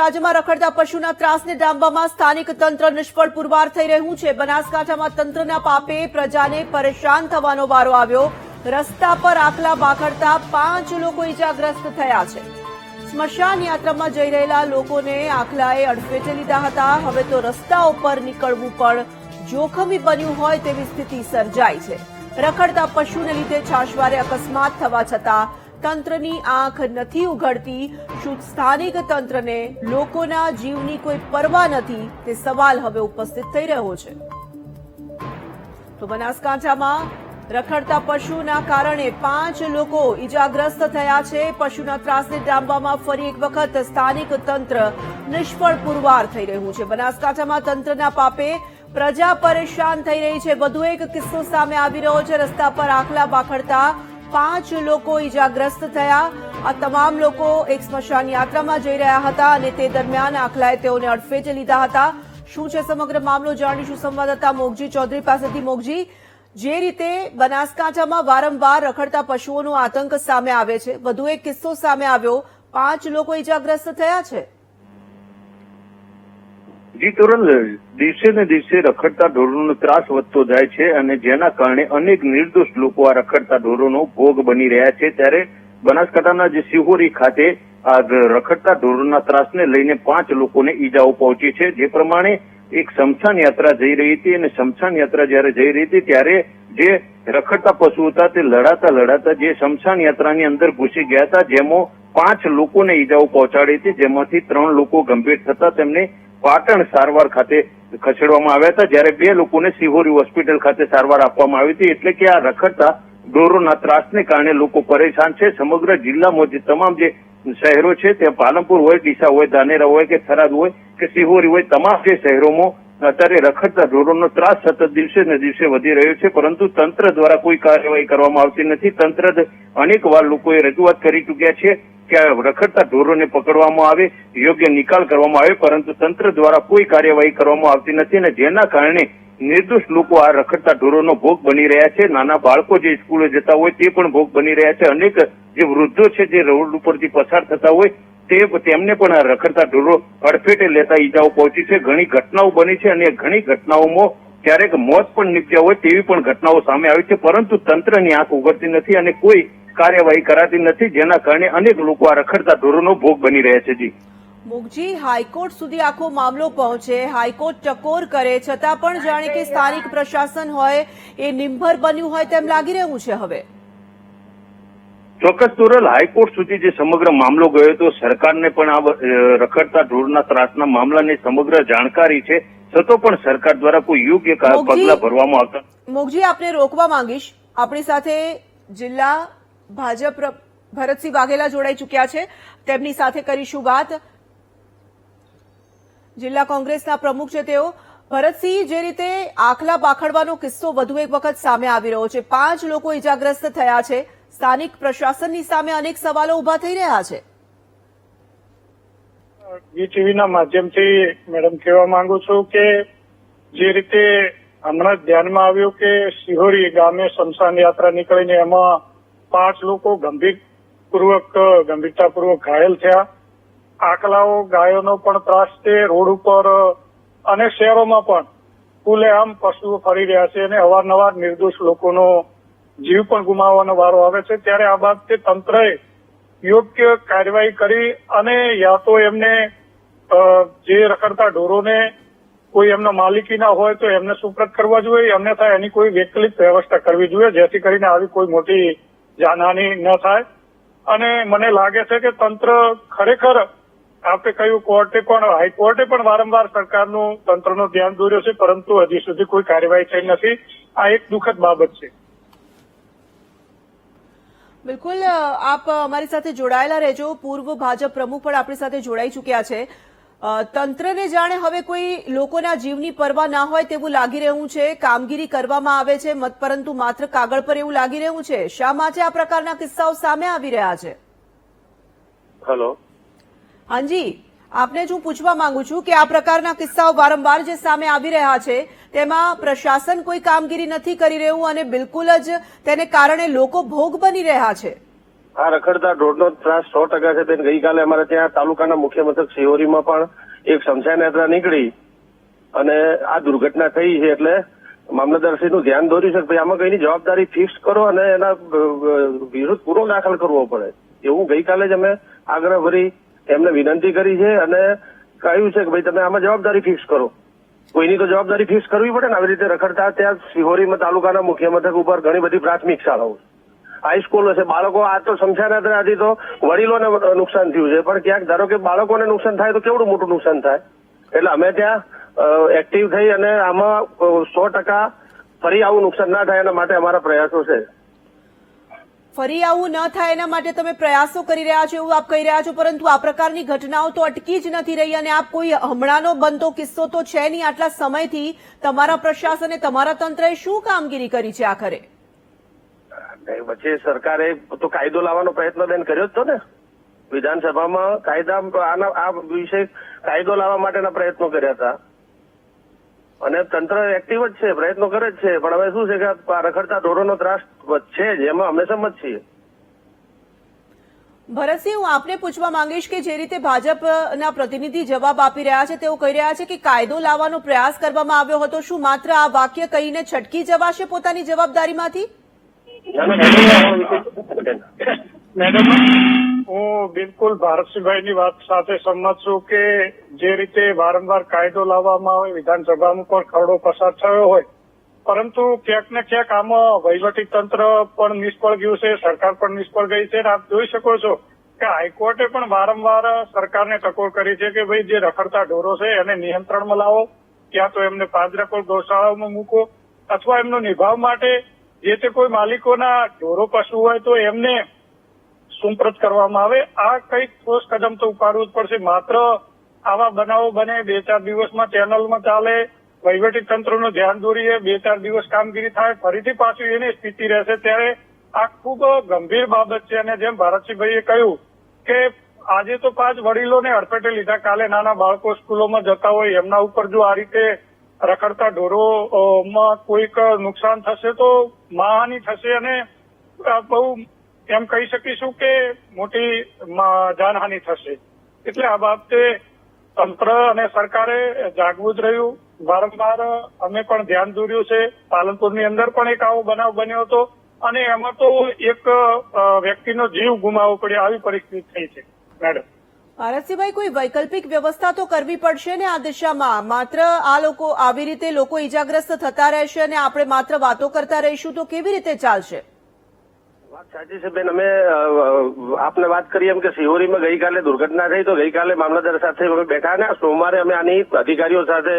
રાજ્યમાં રખડતા પશુના ત્રાસને ડામવામાં સ્થાનિક તંત્ર નિષ્ફળ પુરવાર થઈ રહ્યું છે। બનાસકાંઠામાં તંત્રના પાપે પ્રજાને પરેશાન થવાનો વારો આવ્યો। રસ્તા પર આખલા બાખડતા 5 લોકો ઇજાગ્રસ્ત થયા છે। સ્મશાન યાત્રામાં જઈ રહેલા લોકોને આખલાએ અડફેટે લીધા હતા। હવે તો રસ્તા ઉપર નીકળવું પણ જોખમી બન્યું હોય તેવી સ્થિતિ સર્જાઈ છે। રખડતા પશુને લીધે છાશવારે અકસ્માત થવા છતાં તંત્રની આંખ નથી ઉઘડતી। શું સ્થાનિક તંત્રને લોકોના જીવની કોઈ પરવા નથી તે સવાલ હવે ઉપસ્થિત થઈ રહ્યો છે। તો બનાસકાંઠામાં રખડતા પશુના કારણે 5 લોકો ઇજાગ્રસ્ત થયા છે। પશુના ત્રાસને ડામવામાં ફરી એક વખત સ્થાનિક તંત્ર નિષ્ફળ પુરવાર થઈ રહ્યું છે। બનાસકાંઠામાં તંત્રના પાપે પ્રજા પરેશાન થઈ રહી છે। વધુ એક કિસ્સો સામે આવી રહ્યો છે। રસ્તા પર આખલા બાખડતા 5 લોકો ઇજાગ્રસ્ત થયા। આ તમામ લોકો એક સ્મશાન યાત્રામાં જઈ રહ્યા હતા અને તે દરમિયાન આખલાએ તેઓને અડફેટે લીધા હતા। શું છે સમગ્ર મામલો જાણીશું સંવાદદાતા મોગજી ચૌધરી પાસેથી। મોગજી, જે રીતે બનાસકાંઠામાં વારંવાર રખડતા પશુઓનો આતંક સામે આવે છે, વધુ એક કિસ્સો સામે આવ્યો, 5 લોકો ઇજાગ્રસ્ત થયા છે। જી તોરલ, દિવસે ને દિવસે રખડતા ઢોરોનો ત્રાસ વધતો જાય છે અને જેના કારણે અનેક નિર્દોષ લોકો આ રખડતા ઢોરોનો ભોગ બની રહ્યા છે। ત્યારે બનાસકાંઠાના જે સિહોરી ખાતે આ રખડતા ઢોરોના ત્રાસને લઈને 5 લોકોને ઈજાઓ પહોંચી છે। જે પ્રમાણે એક શમશાન યાત્રા જઈ રહી હતી અને શમશાન યાત્રા જયારે જઈ રહી હતી ત્યારે જે રખડતા પશુ હતા તે લડાતા જે શમશાન યાત્રાની અંદર ઘૂસી ગયા હતા, જેમાં 5 લોકોને ઈજાઓ પહોંચાડી હતી, જેમાંથી 3 લોકો ગંભીર થતા તેમને પાટણ સારવાર ખાતે ખસેડવામાં આવ્યા હતા, જ્યારે 2 લોકોને સિહોરી હોસ્પિટલ ખાતે સારવાર આપવામાં આવી હતી। એટલે કે આ રખડતા ઢોરોના ત્રાસને કારણે લોકો પરેશાન છે। સમગ્ર જિલ્લામાં જે તમામ જે શહેરો છે, ત્યાં પાલનપુર હોય, ડીસા હોય, ધાનેરા હોય કે થરાદ હોય કે સિહોરી હોય, તમામ જે શહેરોમાં અત્યારે રખડતા ઢોરોનો ત્રાસ સતત દિવસે ને દિવસે વધી રહ્યો છે, પરંતુ તંત્ર દ્વારા કોઈ કાર્યવાહી કરવામાં આવતી નથી। તંત્ર અનેક વાર લોકોએ રજૂઆત કરી ચૂક્યા છે કે રખડતા ઢોરોને પકડવામાં આવે, યોગ્ય નિકાલ કરવામાં આવે, પરંતુ તંત્ર દ્વારા કોઈ કાર્યવાહી કરવામાં આવતી નથી અને જેના કારણે નિર્દોષ લોકો આ રખડતા ઢોરોનો ભોગ બની રહ્યા છે। નાના બાળકો જે સ્કૂલે જતા હોય તે પણ ભોગ બની રહ્યા છે। અનેક જે વૃદ્ધો છે જે રોડ ઉપરથી પસાર થતા હોય તેમને પણ આ રખડતા ઢોરો અડફેટે લેતા ઈજાઓ પહોંચી છે। ઘણી ઘટનાઓ બની છે અને ઘણી ઘટનાઓમાં ક્યારેક મોત પણ નીપજ્યા હોય તેવી પણ ઘટનાઓ સામે આવી છે, પરંતુ તંત્રની આંખ ઉઘડતી નથી અને કોઈ કાર્યવાહી કરાતી નથી, જેના કારણે અનેક લોકો આ રખડતા ઢોરોનો ભોગ બની રહ્યા છે। જી મોગજી, હાઈકોર્ટ સુધી આખો મામલો પહોંચે, હાઈકોર્ટ ટકોર કરે, છતાં પણ જાણે કે સ્થાનિક પ્રશાસન હોય એ નિર્ભર બન્યું હોય તેમ લાગી રહ્યું છે। હવે ચોક્કસ તોરલ, હાઈકોર્ટ સુધી જે સમગ્ર મામલો ગયો તો સરકારને પણ આ રખડતા ઢોરના ત્રાસના મામલાની સમગ્ર જાણકારી છે, છતાં પણ સરકાર દ્વારા કોઈ યોગ્ય પગલાં ભરવામાં આવતા। મોગજી, આપને રોકવા માંગીશ, આપણી સાથે જિલ્લા ભાજપ ભરતસિંહ વાઘેલા જોડાઈ ચૂક્યા છે, તેમની સાથે કરીશું વાત। જિલ્લા કોંગ્રેસના પ્રમુખ છે તેઓ। ભરતસિંહ, જે રીતે આખલા બાખડવાનો કિસ્સો વધુ એક વખત સામે આવી રહ્યો છે, 5 લોકો ઇજાગ્રસ્ત થયા છે, સ્થાનિક પ્રશાસનની સામે અનેક સવાલો ઉભા થઈ રહ્યા છે। ટીવીના માધ્યમથી મેડમ કહેવા માંગુ છું કે જે રીતે હમણાં ધ્યાનમાં આવ્યું કે સિહોરી ગામે શમશાન યાત્રા નીકળીને એમાં 5 લોકો ગંભીરતાપૂર્વક ઘાયલ થયા। આકલાઓ, ગાયોનો પણ ત્રાસ છે, રોડ ઉપર અને શહેરોમાં પણ ખુલ્લેઆમ પશુઓ ફરી રહ્યા છે અને અવારનવાર નિર્દોષ લોકોનો જીવ પણ ગુમાવવાનો વારો આવે છે। ત્યારે આ બાબતે તંત્રએ યોગ્ય કાર્યવાહી કરી અને યા તો એમને જે રખડતા ઢોરોને કોઈ એમનો માલિકી ના હોય તો એમને સુપ્રત કરવા જોઈએ, અન્યથા એની કોઈ વૈકલ્પિક વ્યવસ્થા કરવી જોઈએ, જેથી કરીને આવી કોઈ મોટી જાનહાનિ ન થાય। અને મને લાગે છે કે તંત્ર ખરેખર, આપણે કહ્યું કોર્ટે પણ, હાઈકોર્ટે પણ વારંવાર સરકારનું તંત્રનું ધ્યાન દોર્યું છે, પરંતુ હજી સુધી કોઈ કાર્યવાહી થઈ નથી। આ એક દુઃખદ બાબત છે। બિલકુલ, આપ અમારી સાથે જોડાયેલા રહેજો। પૂર્વ ભાજપ પ્રમુખ પણ આપણી સાથે જોડાઈ ચૂક્યા છે। તંત્રને જાણે હવે કોઈ લોકોના જીવની પરવા ના હોય તેવું લાગી રહ્યું છે। કામગીરી કરવામાં આવે છે, પરંતુ માત્ર કાગળ પર એવું લાગી રહ્યું છે। શા માટે આ પ્રકારના કિસ્સાઓ સામે આવી રહ્યા છે? હેલો, હાજી, આપને હું પૂછવા માંગુ છું કે આ પ્રકારના કિસ્સાઓ વારંવાર જે સામે આવી રહ્યા છે તેમાં પ્રશાસન કોઈ કામગીરી નથી કરી રહ્યું અને બિલકુલ જ તેને કારણે લોકો ભોગ બની રહ્યા છે। આ રખડતા ઢોરનો ત્રાસ 100% છે. બેન, ગઈકાલે અમારે ત્યાં તાલુકાના મુખ્ય મથક શિહોરીમાં પણ એક શમશાન યાત્રા નીકળી અને આ દુર્ઘટના થઈ છે. એટલે મામલતદારશ્રીનું ધ્યાન દોર્યું છે કે ભાઈ આમાં કઈની જવાબદારી ફિક્સ કરો અને એના વિરુદ્ધ ગુનો દાખલ કરવો પડે, એવું ગઈકાલે જ અમે આગ્રહ ભરી એમને વિનંતી કરી છે અને કહ્યું છે કે ભાઈ તમે આમાં જવાબદારી ફિક્સ કરો. કોઈની તો જવાબદારી ફિક્સ કરવી પડે ને. આવી રીતે રખડતા ત્યાં શિહોરીમાં તાલુકાના મુખ્ય મથક ઉપર ઘણી બધી પ્રાથમિક શાળાઓ, હાઈસ્કૂલો છે. બાળકો, આ તો શમશાન યાત્રા હતી તો વડીલોને નુકસાન થયું છે, પણ ક્યાંક ધારો કે બાળકોને નુકસાન થાય તો કેવડું મોટું નુકસાન થાય. એટલે અમે ત્યાં એક્ટિવ થઈ અને આમાં 100% ફરી આવું નુકસાન ના થાય એના માટે અમારા પ્રયાસો છે. ફરી આવું ન થાય એના માટે તમે પ્રયાસો કરી રહ્યા છો એવું આપ કહી રહ્યા છો, પરંતુ આ પ્રકારની ઘટનાઓ તો અટકી જ નથી રહી અને આપ કોઈ હમણાંનો બનતો કિસ્સો તો છે નહીં. આટલા સમયથી તમારા પ્રશાસને, તમારા તંત્રએ શું કામગીરી કરી છે આખરે? વચ્ચે સરકારે તો કાયદો લાવવાનો પ્રયત્ન બેન કર્યો જ હતો ને. વિધાનસભામાં આ વિશે કાયદો લાવવા માટેના પ્રયત્નો કર્યા હતા અને તંત્ર એક્ટિવ જ છે, પ્રયત્નો કરે જ છે. પણ હવે શું છે કે રખડતા ઢોરોનો ત્રાસ છે જ, એમાં અમે સમજ છીએ. ભરતસિંહ, હું આપને પૂછવા માંગીશ કે જે રીતે ભાજપના પ્રતિનિધિ જવાબ આપી રહ્યા છે, તેઓ કહી રહ્યા છે કે કાયદો લાવવાનો પ્રયાસ કરવામાં આવ્યો હતો. શું માત્ર આ વાક્ય કહીને છટકી જવાશે પોતાની જવાબદારીમાંથી? મેડમ, હું બિલકુલ ભારતસિંહભાઈની વાત સાથે સંમત છું કે જે રીતે વારંવાર કાયદો લાવવામાં આવે, વિધાનસભામાં પણ ખરડો પસાર થયો હોય, પરંતુ ક્યાંક ને ક્યાંક આમાં વહીવટી તંત્ર પણ નિષ્ફળ ગયું છે, સરકાર પણ નિષ્ફળ ગઈ છે. આપ જોઈ શકો છો કે હાઈકોર્ટે પણ વારંવાર સરકારને ટકોર કરી છે કે ભાઈ જે રખડતા ઢોરો છે એને નિયંત્રણમાં લાવો, ક્યાં તો એમને પાંજરાપોળ ગૌશાળાઓમાં મૂકો અથવા એમનો નિભાવ માટે જે તે કોઈ માલિકોના ઢોરો પશુ હોય તો એમને સુપ્રત કરવામાં આવે. આ કંઈક ઠોસ કદમ તો ઉપાડવું જ પડશે. માત્ર આવા બનાવો બને, 2-4 દિવસમાં ચેનલમાં ચાલે, વહીવટી તંત્રનું ધ્યાન દોરીએ, 2-4 દિવસ કામગીરી થાય, ફરીથી પાછું એની સ્થિતિ રહેશે, ત્યારે આ ખૂબ ગંભીર બાબત છે. અને જેમ ભારતસિંહભાઈએ કહ્યું કે આજે તો 5 વડીલોને અડફેટે લીધા, કાલે નાના બાળકો સ્કૂલોમાં જતા હોય એમના ઉપર જો આ રીતે રખડતા ઢોરોમાં કોઈક નુકસાન થશે તો માનહાનિ થશે અને બહુ એમ કહી શકીશું કે મોટી જાનહાનિ થશે. એટલે આ બાબતે તંત્ર અને સરકારે જાગવું જ રહ્યું. વારંવાર અમે પણ ધ્યાન દોર્યું છે. પાલનપુરની અંદર પણ એક આવો બનાવ બન્યો હતો અને એમાં તો એક વ્યક્તિનો જીવ ગુમાવવો પડ્યો, આવી પરિસ્થિતિ થઈ છે. મેડમ, ભારતસિંહભાઈ, કોઈ વૈકલ્પિક વ્યવસ્થા તો કરવી પડશે ને આ દિશામાં. માત્ર આ લોકો આવી રીતે લોકો ઈજાગ્રસ્ત થતા રહેશે અને આપણે માત્ર વાતો કરતા રહીશું તો કેવી રીતે ચાલશે? વાત સાચી છે બેન. અમે આપને વાત કરી એમ કે શિહોરીમાં ગઈકાલે દુર્ઘટના થઈ તો ગઈકાલે મામલતદાર સાથે અમે બેઠા ને સોમવારે અમે આની અધિકારીઓ સાથે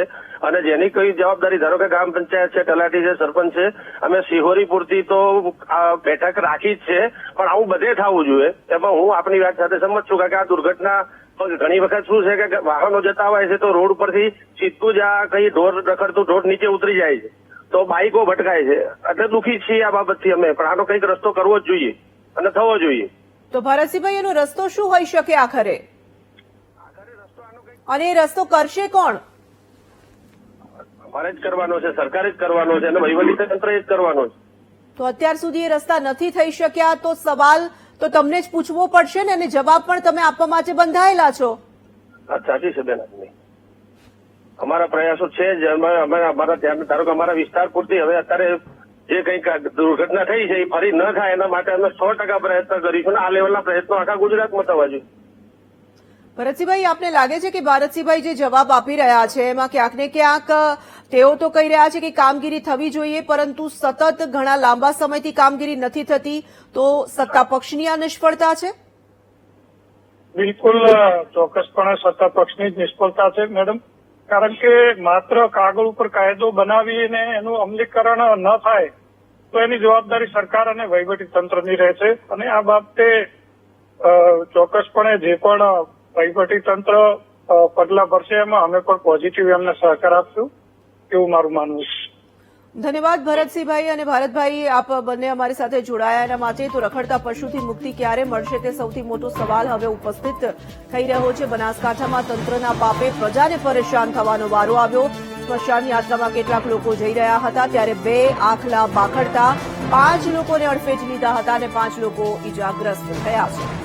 અને જેની કઈ જવાબદારી, ધારો કે ગ્રામ પંચાયત છે, તલાટી છે, સરપંચ છે, અમે શિહોરી પૂરતી તો બેઠક રાખી જ છે. પણ આવું બધે થવું જોઈએ. એમાં હું આપની વાત સાથે સમજ છું કે આ દુર્ઘટના ઘણી વખત શું છે કે વાહનો જતા હોય છે તો રોડ ઉપરથી સીધું જ આ કઈ રખડતું ઢોર નીચે ઉતરી જાય છે તો બાઇકો ભટકાય છે. એટલે દુઃખી છીએ આ બાબતથી અમે, પણ આનો કંઈક રસ્તો કરવો જ જોઈએ અને થવો જોઈએ. તો ભરતસિંહભાઈ, એનો રસ્તો શું હોઈ શકે આખરે? અને એ રસ્તો કરશે કોણ? અમારે જ કરવાનો છે, સરકારે જ કરવાનો છે અને વહીવટી તંત્રએ જ કરવાનો છે. તો અત્યાર સુધી એ રસ્તા નથી થઈ શક્યા તો સવાલ તો તમને જ પૂછવો પડશે ને, અને જવાબ પણ તમે આપવા માટે બંધાયેલા છો. સાચી છે બેન આપની. અમારા પ્રયાસો છે જ. અમારા ધ્યાન, ધારો કે અમારા વિસ્તાર પૂરતી હવે અત્યારે જે કંઈક દુર્ઘટના થઈ છે એ ફરી ન થાય એના માટે અમે 100% પ્રયત્ન કરીશું. આ લેવલના પ્રયત્નો આખા ગુજરાતમાં થવા જોઈએ. ભરતસિંહભાઈ, આપને લાગે છે કે ભારતસિંહભાઈ જે જવાબ આપી રહ્યા છે એમાં ક્યાંક ને ક્યાંક તેઓ તો કહી રહ્યા છે કે કામગીરી થવી જોઈએ, પરંતુ સતત ઘણા લાંબા સમયથી કામગીરી નથી થતી, તો સત્તા પક્ષની આ નિષ્ફળતા છે? બિલકુલ ચોક્કસપણે સત્તા પક્ષની જ નિષ્ફળતા છે મેડમ. કારણ કે માત્ર કાગળ ઉપર કાયદો બનાવીને એનું અમલીકરણ ન થાય તો એની જવાબદારી સરકાર અને વહીવટી તંત્રની રહે છે. અને આ બાબતે ચોક્કસપણે જે પણ વહીવટી તંત્ર પગલા ભરશે એમાં અમે પણ પોઝિટિવ એમને સહકાર આપશું, એવું મારું માનવું છે. ધન્યવાદ ભરતસિંહભાઈ અને ભારતભાઈ, આપ બંને અમારી સાથે જોડાયા એના માટે. તો રખડતા પશુથી મુક્તિ ક્યારે મળશે તે સૌથી મોટો સવાલ હવે ઉપસ્થિત થઈ રહ્યો છે. બનાસકાંઠામાં તંત્રના પાપે પ્રજાને પરેશાન થવાનો વારો આવ્યો. સ્મશાન યાત્રામાં કેટલાક લોકો જઈ રહ્યા હતા ત્યારે 2 આખલા બાખડતા 5 લોકોને અડફેટે લીધા હતા અને 5 લોકો ઇજાગ્રસ્ત થયા છે.